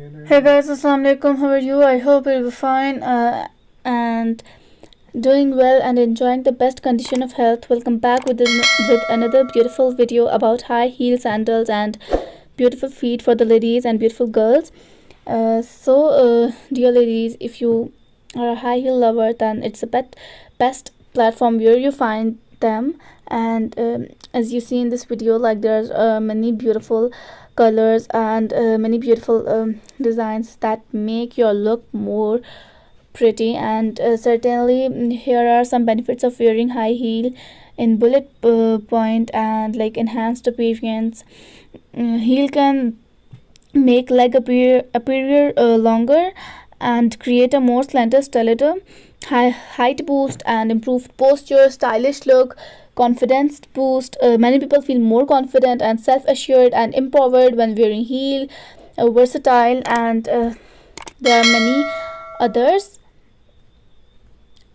Hey guys, assalamu alaikum. How are you? I hope you'll be fine and doing well and enjoying the best condition of health. Welcome back with another beautiful video about high heel sandals and beautiful feet for the ladies and beautiful girls. Dear ladies, if you are a high heel lover, then it's the best platform where you find them. And as you see in this video, like there's many beautiful colors and many beautiful designs that make your look more pretty. And certainly here are some benefits of wearing high heel in bullet point and like enhanced appearance. Heel can make leg appear longer and create a more slender stiletto, height boost and improved posture, stylish look, confidence boost. Many people feel more confident and self-assured and empowered when wearing heel. Versatile, and there are many others.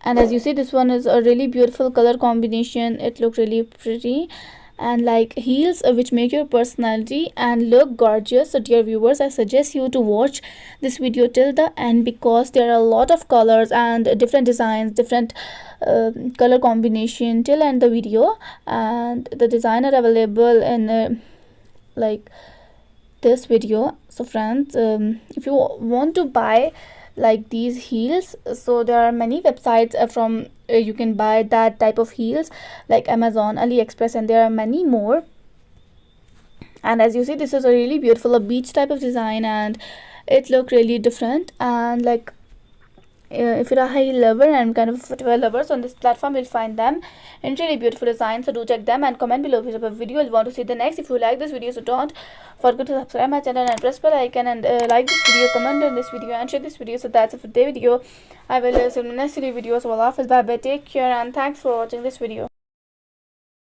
And as you see, this one is a really beautiful color combination. It looks really pretty, and like heels which make your personality and look gorgeous. So dear viewers, I suggest you to watch this video till the end, because there are a lot of colors and different designs, different color combination till end the video. And the design are available in like this video. So friends, if you want to buy like these heels, so there are many websites from you can buy that type of heels, like Amazon, AliExpress, and there are many more. And as you see, this is a really beautiful a beach type of design, and it look really different. And like if you're a high heel lover and kind of footwear lovers, on this platform you'll find them in really beautiful designs. So do check them and comment below which type of video you want to see the next. If you like this video, so don't forget to subscribe my channel and press bell icon, and like this video, comment on this video, and share this video. So that's it for the video. I will see you in the next video. So Allah Hafiz, bye bye, take care, and thanks for watching this video.